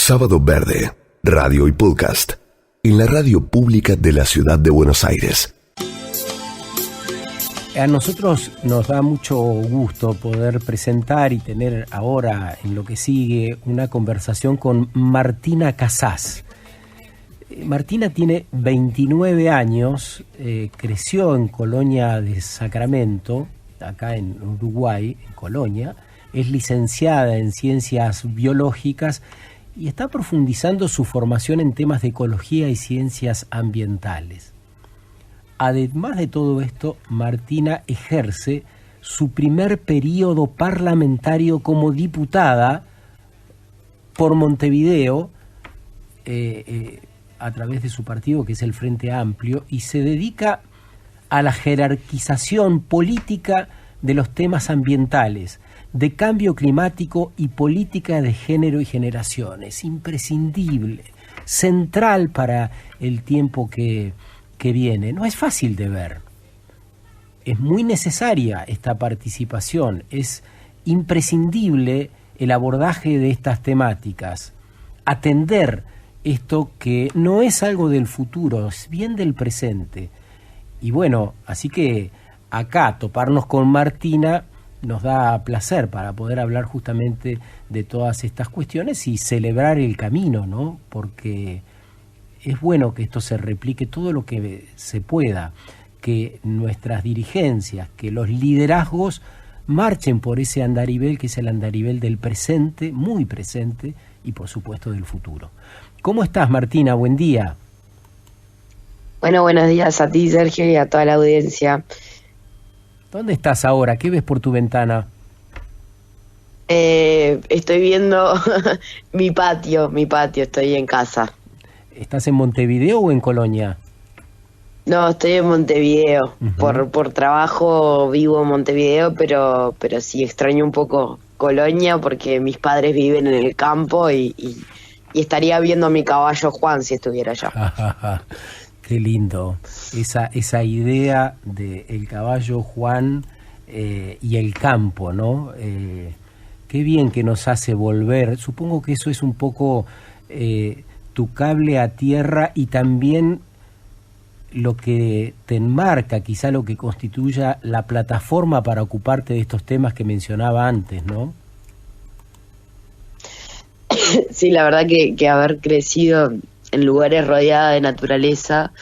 Sábado Verde, radio y podcast, en la radio pública de la ciudad de Buenos Aires. A nosotros nos da mucho gusto poder presentar y tener ahora, en lo que sigue, una conversación con Martina Casás. Martina tiene 29 años, creció en Colonia de Sacramento, acá en Uruguay, en Colonia, es licenciada en Ciencias Biológicas y está profundizando su formación en temas de ecología y ciencias ambientales. Además de todo esto, Martina ejerce su primer periodo parlamentario como diputada por Montevideo, a través de su partido, que es el Frente Amplio, y se dedica a la jerarquización política de los temas ambientales, de cambio climático y política de género y generaciones. Imprescindible, central para el tiempo que viene. No es fácil de ver. Es muy necesaria esta participación. Es imprescindible el abordaje de estas temáticas. Atender esto que no es algo del futuro, es bien del presente. Y bueno, así que acá toparnos con Martina nos da placer para poder hablar justamente de todas estas cuestiones y celebrar el camino, ¿no? Porque es bueno que esto se replique todo lo que se pueda, que nuestras dirigencias, que los liderazgos marchen por ese andarivel que es el andarivel del presente, muy presente, y por supuesto del futuro. ¿Cómo estás, Martina? Buen día. Bueno, buenos días a ti, Sergio, y a toda la audiencia. ¿Dónde estás ahora? ¿Qué ves por tu ventana? Estoy viendo mi patio, estoy en casa. ¿Estás en Montevideo o en Colonia? No, estoy en Montevideo. Uh-huh. Por trabajo vivo en Montevideo, pero sí extraño un poco Colonia porque mis padres viven en el campo y estaría viendo a mi caballo Juan si estuviera allá. Qué lindo, esa idea de el caballo Juan y el campo, ¿no? Qué bien que nos hace volver. Supongo que eso es un poco tu cable a tierra y también lo que te enmarca, quizá lo que constituya la plataforma para ocuparte de estos temas que mencionaba antes, ¿no? Sí, la verdad que haber crecido en lugares rodeados de naturaleza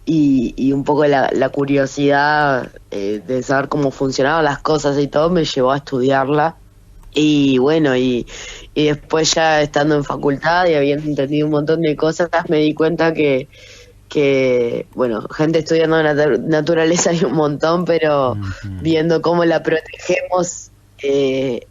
y un poco la curiosidad de saber cómo funcionaban las cosas y todo me llevó a estudiarla. Y bueno, y después ya estando en facultad y habiendo entendido un montón de cosas, me di cuenta que bueno, gente estudiando naturaleza hay un montón, pero viendo cómo la protegemos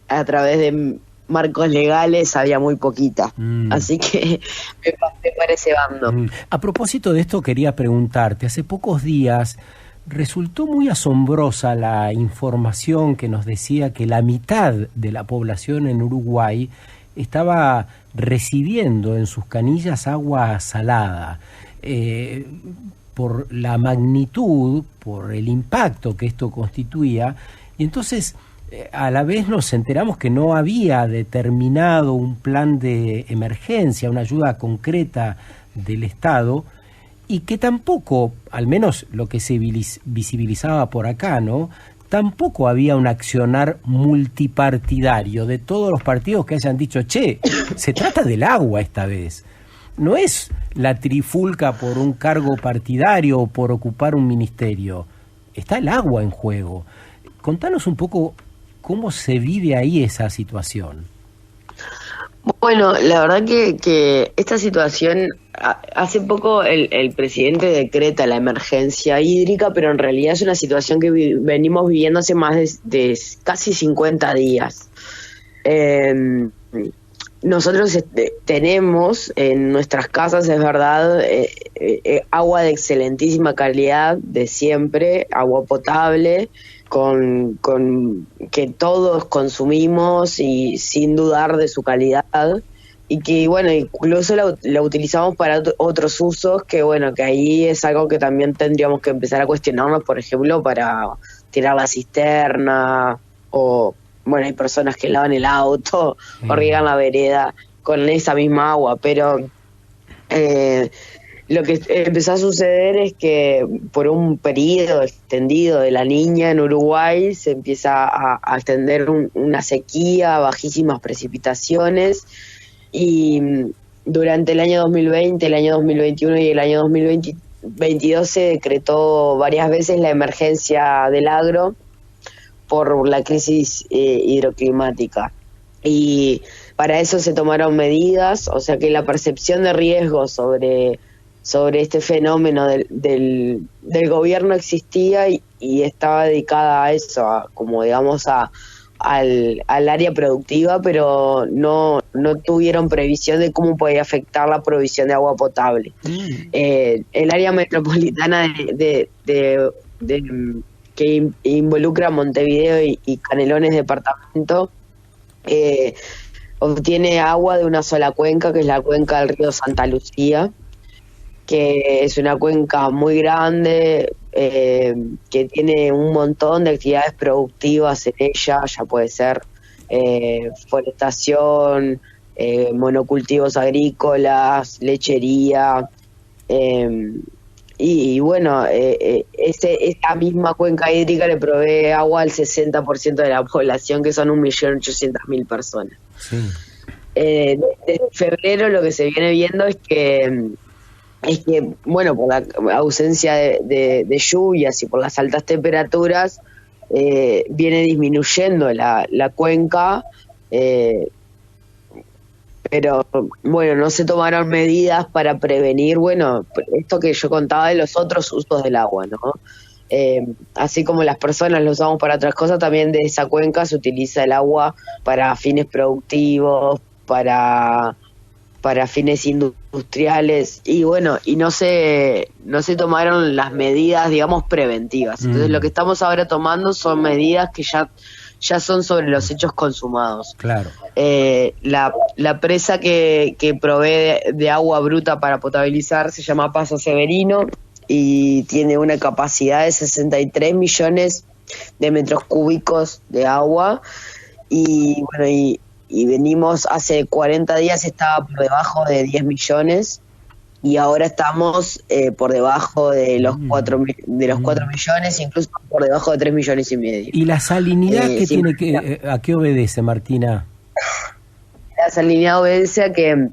a través de marcos legales había muy poquita. Así que me parece bando. A propósito de esto quería preguntarte, hace pocos días resultó muy asombrosa la información que nos decía que la mitad de la población en Uruguay estaba recibiendo en sus canillas agua salada. Por la magnitud, por el impacto que esto constituía, y entonces a la vez nos enteramos que no había determinado un plan de emergencia, una ayuda concreta del Estado, y que tampoco, al menos lo que se visibilizaba por acá, ¿no? Tampoco había un accionar multipartidario de todos los partidos que hayan dicho, che, se trata del agua esta vez. No es la trifulca por un cargo partidario o por ocupar un ministerio. Está el agua en juego. Contanos un poco cómo se vive ahí esa situación. Bueno, la verdad que esta situación, hace poco el presidente decreta la emergencia hídrica, pero en realidad es una situación que venimos viviendo hace más de casi 50 días. Nosotros tenemos en nuestras casas, es verdad, agua de excelentísima calidad de siempre, agua potable, con que todos consumimos y sin dudar de su calidad, y que bueno, incluso la utilizamos para otros usos que bueno, que ahí es algo que también tendríamos que empezar a cuestionarnos, por ejemplo, para tirar la cisterna, o bueno, hay personas que lavan el auto o riegan la vereda con esa misma agua, pero lo que empezó a suceder es que por un periodo extendido de la Niña en Uruguay se empieza a extender una sequía, bajísimas precipitaciones, y durante el año 2020, el año 2021 y el año 2022 se decretó varias veces la emergencia del agro por la crisis hidroclimática. Y para eso se tomaron medidas, o sea que la percepción de riesgo sobre este fenómeno del gobierno existía y estaba dedicada a eso, como digamos al área productiva, pero no tuvieron previsión de cómo podía afectar la provisión de agua potable. El área metropolitana que involucra Montevideo y Canelones departamento obtiene agua de una sola cuenca, que es la cuenca del río Santa Lucía, que es una cuenca muy grande, que tiene un montón de actividades productivas en ella, ya puede ser forestación, monocultivos agrícolas, lechería, y bueno, esta misma cuenca hídrica le provee agua al 60% de la población, que son 1.800.000 personas. Sí. Desde febrero lo que se viene viendo es que bueno, por la ausencia de lluvias y por las altas temperaturas, viene disminuyendo la cuenca, pero bueno, no se tomaron medidas para prevenir, bueno, esto que yo contaba de los otros usos del agua, ¿no? Así como las personas lo usamos para otras cosas, también de esa cuenca se utiliza el agua para fines productivos, para fines industriales, y bueno, y no se tomaron las medidas, digamos, preventivas. Entonces lo que estamos ahora tomando son medidas que ya son sobre los hechos consumados. Claro. La presa que provee de agua bruta para potabilizar se llama Paso Severino y tiene una capacidad de 63 millones de metros cúbicos de agua, y bueno, y venimos, hace 40 días estaba por debajo de 10 millones y ahora estamos por debajo de los 4 millones, incluso por debajo de 3 millones y medio. ¿Y la salinidad a qué obedece, Martina? La salinidad obedece a que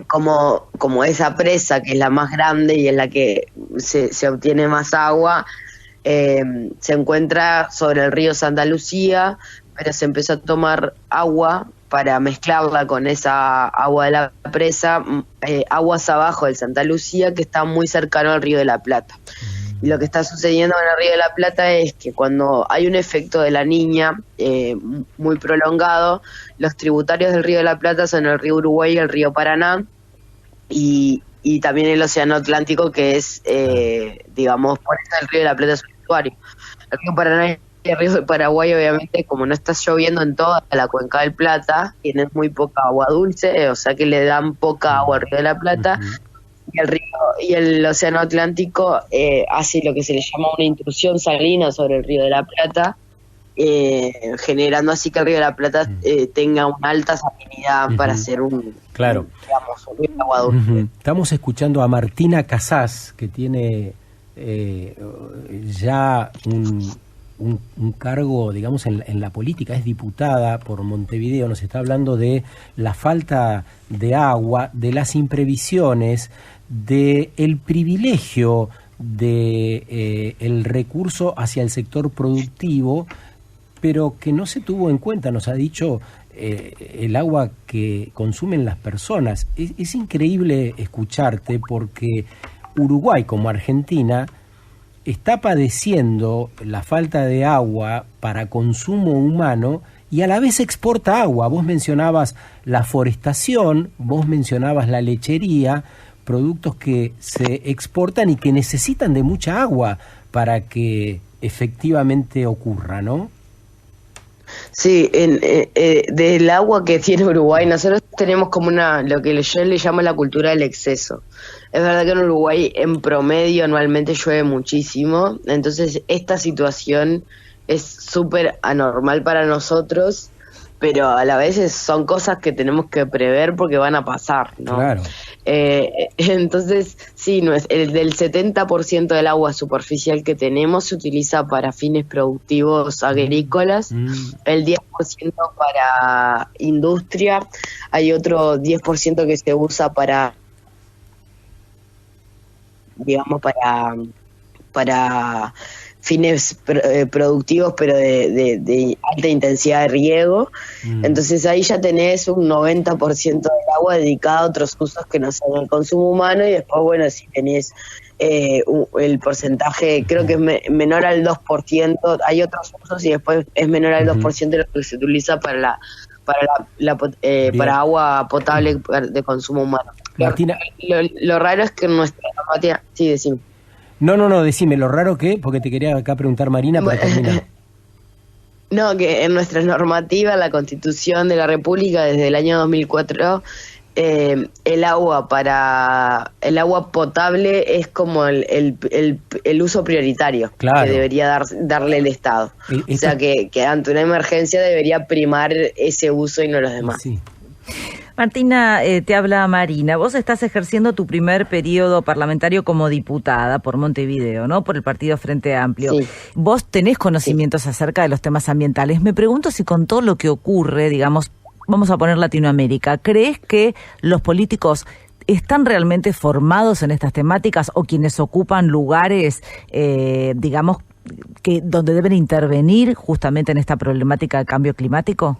como esa presa, que es la más grande y en la que se obtiene más agua, se encuentra sobre el río Santa Lucía, pero se empezó a tomar agua para mezclarla con esa agua de la presa, aguas abajo del Santa Lucía, que está muy cercano al Río de la Plata. Y lo que está sucediendo en el Río de la Plata es que cuando hay un efecto de la Niña muy prolongado, los tributarios del Río de la Plata son el río Uruguay y el río Paraná, y también el Océano Atlántico, que es, digamos, por eso el Río de la Plata es un estuario. El río Paraná y el río de Paraguay, obviamente, como no está lloviendo en toda la cuenca del Plata, tienen muy poca agua dulce, o sea que le dan poca agua al Río de la Plata. Y el río y el Océano Atlántico hace lo que se le llama una intrusión salina sobre el Río de la Plata, generando así que el Río de la Plata tenga una alta salinidad para ser un río de agua dulce. Estamos escuchando a Martina Casás, que tiene ya un cargo, digamos, en la política, es diputada por Montevideo. Nos está hablando de la falta de agua, de las imprevisiones, de el privilegio de el recurso hacia el sector productivo, pero que no se tuvo en cuenta. Nos ha dicho el agua que consumen las personas. Es increíble escucharte, porque Uruguay, como Argentina, está padeciendo la falta de agua para consumo humano y a la vez exporta agua. Vos mencionabas la forestación, vos mencionabas la lechería, productos que se exportan y que necesitan de mucha agua para que efectivamente ocurra, ¿no? Sí, del agua que tiene Uruguay, nosotros tenemos como lo que yo le llamo la cultura del exceso. Es verdad que en Uruguay en promedio anualmente llueve muchísimo, entonces esta situación es súper anormal para nosotros, pero a la vez son cosas que tenemos que prever porque van a pasar, ¿no? Claro. Entonces, sí, no es, el del 70% del agua superficial que tenemos se utiliza para fines productivos agrícolas, el 10% para industria, hay otro 10% que se usa para, digamos, para fines productivos, pero de alta intensidad de riego. Entonces ahí ya tenés un 90% del agua dedicado a otros usos que no son el consumo humano, y después, bueno, si tenés el porcentaje, creo que es menor al 2%, hay otros usos, y después es menor al 2% de lo que se utiliza para para agua potable de consumo humano. Martina, lo raro es que en nuestra normativa... Sí, decime. No, decime, lo raro que, porque te quería acá preguntar, Marina, para terminar. No, que en nuestra normativa, la Constitución de la República, desde el año 2004, el agua potable es como el uso prioritario, claro, que debería darle el Estado. O sea, que ante una emergencia debería primar ese uso y no los demás. Sí. Martina, te habla Marina. Vos estás ejerciendo tu primer periodo parlamentario como diputada por Montevideo, ¿no? Por el partido Frente Amplio. Sí. Vos tenés conocimientos acerca de los temas ambientales. Me pregunto si con todo lo que ocurre, digamos, vamos a poner Latinoamérica, ¿crees que los políticos están realmente formados en estas temáticas, o quienes ocupan lugares, digamos, que donde deben intervenir justamente en esta problemática del cambio climático?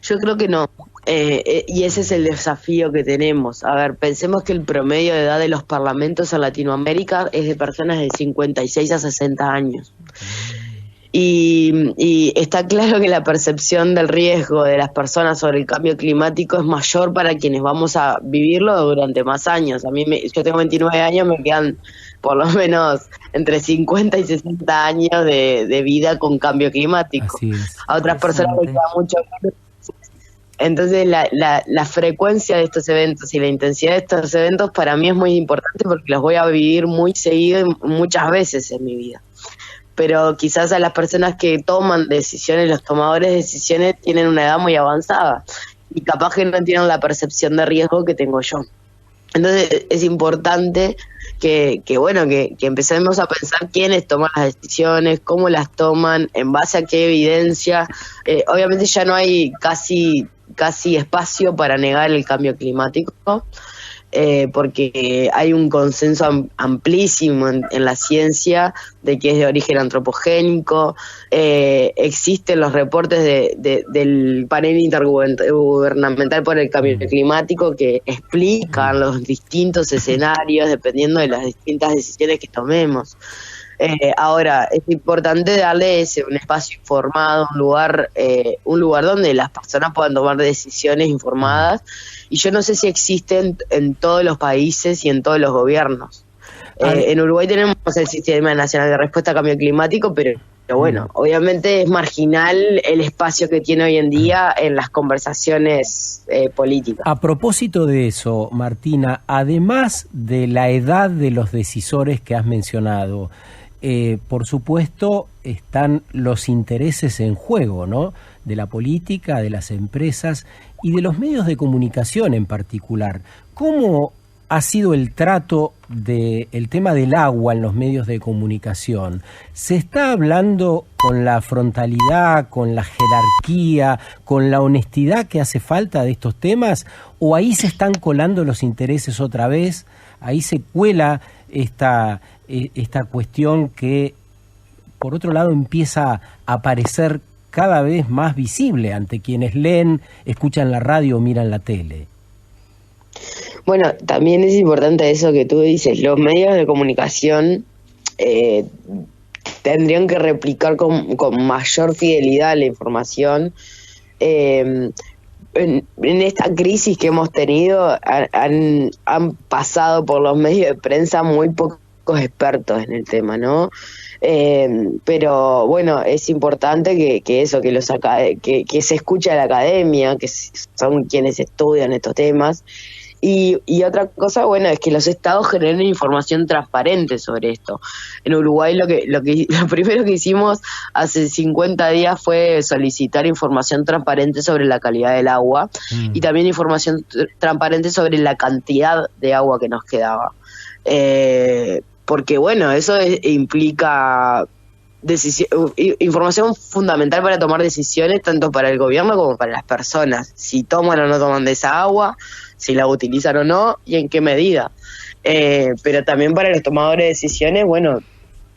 Yo creo que no, y ese es el desafío que tenemos. A ver, pensemos que el promedio de edad de los parlamentos en Latinoamérica es de personas de 56 a 60 años. Y está claro que la percepción del riesgo de las personas sobre el cambio climático es mayor para quienes vamos a vivirlo durante más años. Yo tengo 29 años, me quedan por lo menos entre 50 y 60 años de vida con cambio climático. A otras personas les queda mucho menos. Entonces la frecuencia de estos eventos y la intensidad de estos eventos para mí es muy importante, porque los voy a vivir muy seguido y muchas veces en mi vida. Pero quizás a las personas que toman decisiones, los tomadores de decisiones, tienen una edad muy avanzada y capaz que no tienen la percepción de riesgo que tengo yo. Entonces es importante que empecemos a pensar quiénes toman las decisiones, cómo las toman, en base a qué evidencia. Obviamente ya no hay casi espacio para negar el cambio climático, porque hay un consenso amplísimo en la ciencia de que es de origen antropogénico. Existen los reportes del panel intergubernamental por el cambio climático que explican los distintos escenarios dependiendo de las distintas decisiones que tomemos. Ahora, es importante darle un espacio informado, un lugar donde las personas puedan tomar decisiones informadas, y yo no sé si existen en todos los países y en todos los gobiernos. En Uruguay tenemos el Sistema Nacional de Respuesta a Cambio Climático, pero bueno, obviamente es marginal el espacio que tiene hoy en día en las conversaciones políticas. A propósito de eso, Martina, además de la edad de los decisores que has mencionado, por supuesto están los intereses en juego, ¿no? De la política, de las empresas y de los medios de comunicación en particular. ¿Cómo ha sido el trato del tema del agua en los medios de comunicación? ¿Se está hablando con la frontalidad, con la jerarquía, con la honestidad que hace falta de estos temas? ¿O ahí se están colando los intereses otra vez? Ahí se cuela esta cuestión que, por otro lado, empieza a aparecer cada vez más visible ante quienes leen, escuchan la radio o miran la tele. Bueno, también es importante eso que tú dices. Los medios de comunicación tendrían que replicar con mayor fidelidad la información. En esta crisis que hemos tenido han pasado por los medios de prensa muy pocos expertos en el tema, ¿no? Pero bueno, es importante que se escuche a la academia, que son quienes estudian estos temas, Y otra cosa, bueno, es que los estados generen información transparente sobre esto. En Uruguay lo primero que hicimos hace 50 días fue solicitar información transparente sobre la calidad del agua y también información transparente sobre la cantidad de agua que nos quedaba. Porque bueno, eso implica información fundamental para tomar decisiones tanto para el gobierno como para las personas, si toman o no toman de esa agua, si la utilizan o no y en qué medida. Pero también para los tomadores de decisiones, bueno,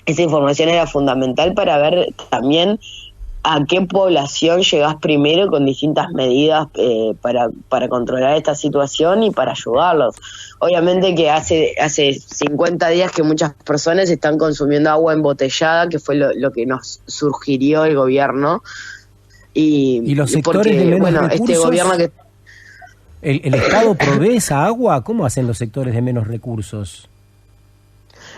esa información era fundamental para ver también a qué población llegás primero con distintas medidas para controlar esta situación y para ayudarlos. Obviamente que hace 50 días que muchas personas están consumiendo agua embotellada, que fue lo que nos sugirió el gobierno. ¿Y los sectores de menos recursos? Este gobierno que... ¿El Estado provee esa agua? ¿Cómo hacen los sectores de menos recursos?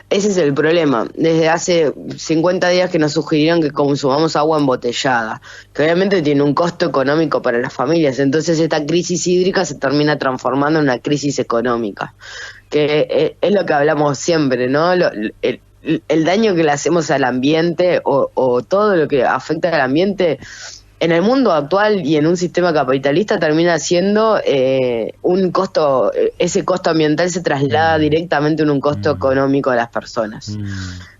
Ese es el problema. Desde hace 50 días que nos sugirieron que consumamos agua embotellada, que obviamente tiene un costo económico para las familias. Entonces esta crisis hídrica se termina transformando en una crisis económica, que es lo que hablamos siempre, ¿no? El daño que le hacemos al ambiente o todo lo que afecta al ambiente en el mundo actual y en un sistema capitalista termina siendo un costo, ese costo ambiental se traslada directamente en un costo económico a las personas.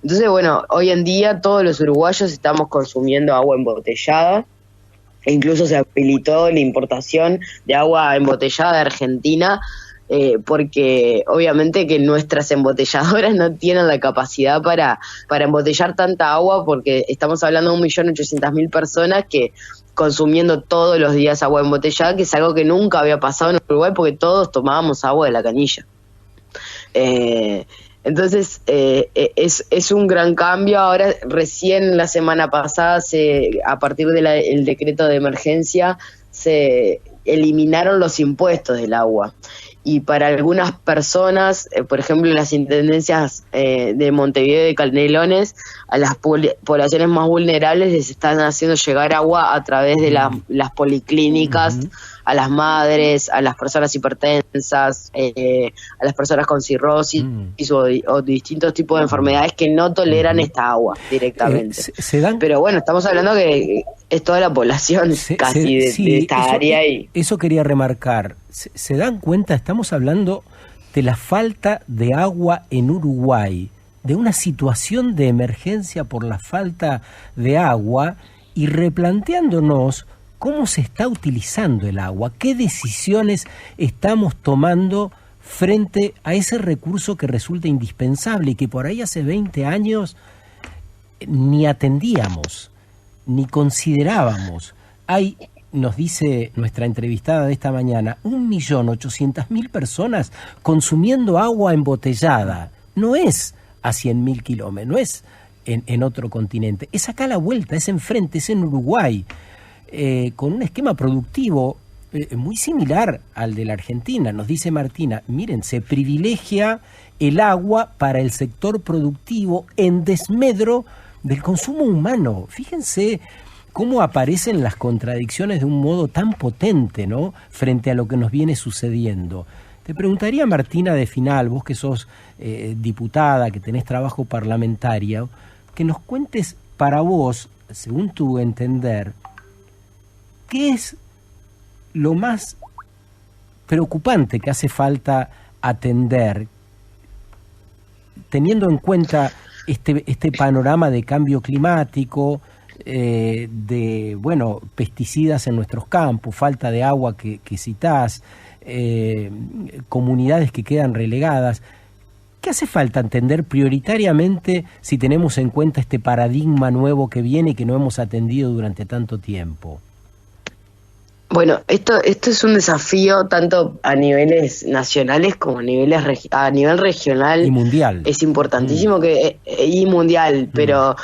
Entonces, bueno, hoy en día todos los uruguayos estamos consumiendo agua embotellada, e incluso se habilitó la importación de agua embotellada de Argentina, porque obviamente que nuestras embotelladoras no tienen la capacidad para embotellar tanta agua, porque estamos hablando de 1.800.000 personas que consumiendo todos los días agua embotellada, que es algo que nunca había pasado en Uruguay porque todos tomábamos agua de la canilla. Entonces es un gran cambio. Ahora recién la semana pasada a partir del decreto de emergencia se eliminaron los impuestos del agua. Y para algunas personas, por ejemplo, las intendencias de Montevideo y de Canelones, a las poblaciones más vulnerables les están haciendo llegar agua a través de las policlínicas, a las madres, a las personas hipertensas, a las personas con cirrosis o distintos tipos de enfermedades que no toleran esta agua directamente. Pero bueno, estamos hablando que es toda la población de esta área. Eso quería remarcar. ¿Se dan cuenta? Estamos hablando de la falta de agua en Uruguay, de una situación de emergencia por la falta de agua y replanteándonos cómo se está utilizando el agua, qué decisiones estamos tomando frente a ese recurso que resulta indispensable y que por ahí hace 20 años ni atendíamos, ni considerábamos. Hay, nos dice nuestra entrevistada de esta mañana, 1.800.000 personas consumiendo agua embotellada. No es a 100.000 kilómetros, no es en otro continente, es acá a la vuelta, es enfrente, es en Uruguay, con un esquema productivo muy similar al de la Argentina. Nos dice Martina, miren, se privilegia el agua para el sector productivo en desmedro del consumo humano. Fíjense cómo aparecen las contradicciones de un modo tan potente, ¿no?, frente a lo que nos viene sucediendo. Te preguntaría, Martina, de final, vos que sos diputada, que tenés trabajo parlamentario, que nos cuentes para vos, según tu entender, ¿qué es lo más preocupante que hace falta atender, teniendo en cuenta este panorama de cambio climático, de pesticidas en nuestros campos, falta de agua que citás, comunidades que quedan relegadas? ¿Qué hace falta entender prioritariamente si tenemos en cuenta este paradigma nuevo que viene y que no hemos atendido durante tanto tiempo? Bueno, esto es un desafío tanto a niveles nacionales como a nivel regional y mundial. Es importantísimo y mundial, pero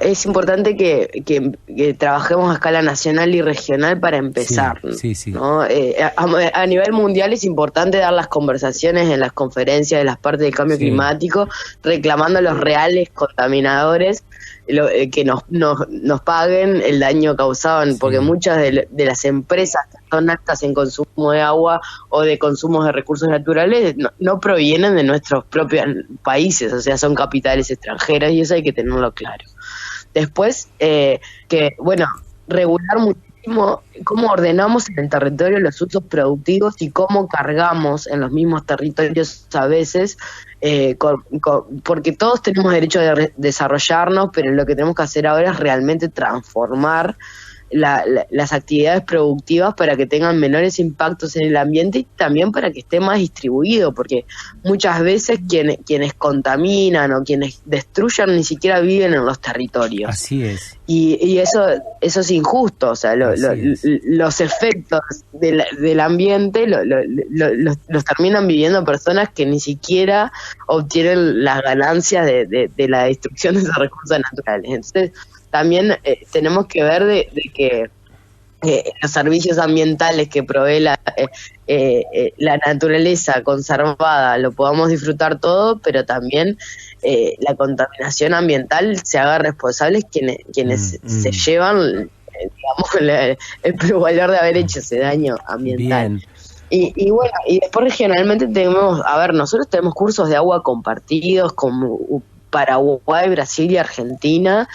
es importante que trabajemos a escala nacional y regional para empezar. Sí. ¿No? A nivel mundial es importante dar las conversaciones en las conferencias de las partes del cambio climático, reclamando a los reales contaminadores que nos paguen el daño causado, porque muchas de las empresas que son aptas en consumo de agua o de consumos de recursos naturales no provienen de nuestros propios países, o sea, son capitales extranjeras, y eso hay que tenerlo claro. Después, regular muchísimo cómo ordenamos en el territorio los usos productivos y cómo cargamos en los mismos territorios a veces, porque todos tenemos derecho de desarrollarnos, pero lo que tenemos que hacer ahora es realmente transformar las actividades productivas para que tengan menores impactos en el ambiente y también para que esté más distribuido, porque muchas veces quienes contaminan o quienes destruyan ni siquiera viven en los territorios. Así es. Y eso es injusto, o sea, los efectos del ambiente los terminan viviendo personas que ni siquiera obtienen las ganancias de la destrucción de esos recursos naturales. Entonces, también tenemos que ver de que los servicios ambientales que provee la naturaleza conservada lo podamos disfrutar todo, pero también la contaminación ambiental se haga responsables quienes se llevan, digamos, el plusvalor de haber hecho ese daño ambiental. Bien. Y bueno, y después regionalmente nosotros tenemos cursos de agua compartidos como Paraguay, Brasil y Argentina,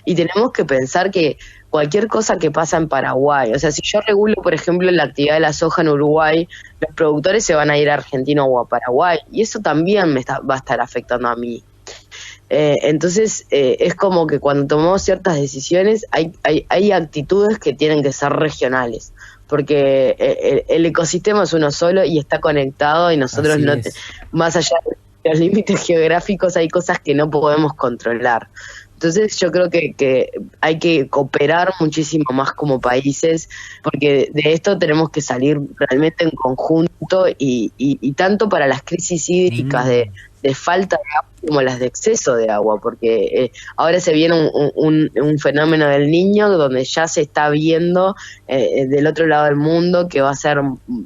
y tenemos que pensar que cualquier cosa que pasa en Paraguay, o sea, si yo regulo, por ejemplo, la actividad de la soja en Uruguay, los productores se van a ir a Argentina o a Paraguay, y eso también va a estar afectando a mí. Entonces, es como que cuando tomamos ciertas decisiones, hay actitudes que tienen que ser regionales, porque el ecosistema es uno solo y está conectado, y nosotros más allá de los límites geográficos hay cosas que no podemos controlar. Entonces yo creo que hay que cooperar muchísimo más como países, porque de esto tenemos que salir realmente en conjunto, y tanto para las crisis hídricas de falta de agua como las de exceso de agua, porque ahora se viene un fenómeno del Niño donde ya se está viendo del otro lado del mundo que va a ser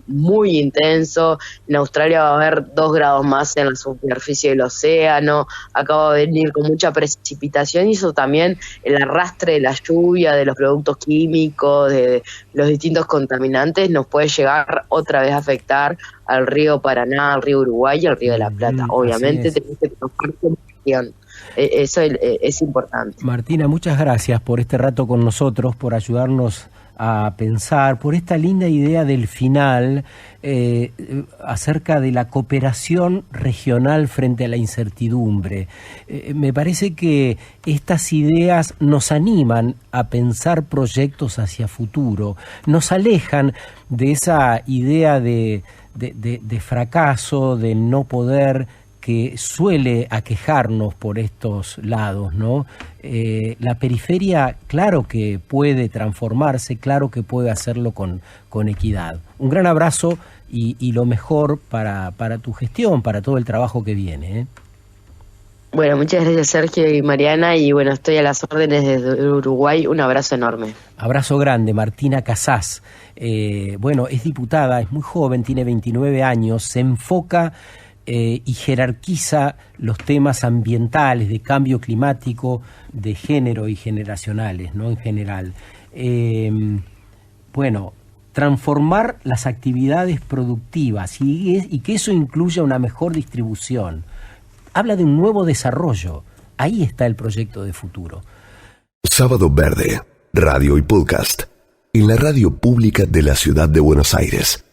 muy intenso. En Australia va a haber 2 grados más en la superficie del océano, acá va a venir con mucha precipitación, y eso también, el arrastre de la lluvia, de los productos químicos, de los distintos contaminantes, nos puede llegar otra vez a afectar al río Paraná, al río Uruguay y al río de la Plata. Obviamente tenemos que tomar consideración. Eso es importante. Martina, muchas gracias por este rato con nosotros, por ayudarnos a pensar, por esta linda idea del final acerca de la cooperación regional frente a la incertidumbre. Me parece que estas ideas nos animan a pensar proyectos hacia futuro, nos alejan de esa idea de fracaso, de no poder, que suele aquejarnos por estos lados, ¿no? La periferia, claro que puede transformarse, claro que puede hacerlo con equidad. Un gran abrazo y lo mejor para tu gestión, para todo el trabajo que viene, ¿eh? Bueno, muchas gracias Sergio y Mariana, y bueno, estoy a las órdenes desde Uruguay. Un abrazo enorme. Abrazo grande. Martina Casás, es diputada, es muy joven, tiene 29 años, se enfoca y jerarquiza los temas ambientales, de cambio climático, de género y generacionales, ¿no? En general. Transformar las actividades productivas y que eso incluya una mejor distribución. Habla de un nuevo desarrollo. Ahí está el proyecto de futuro. Sábado Verde, radio y podcast, en la radio pública de la Ciudad de Buenos Aires.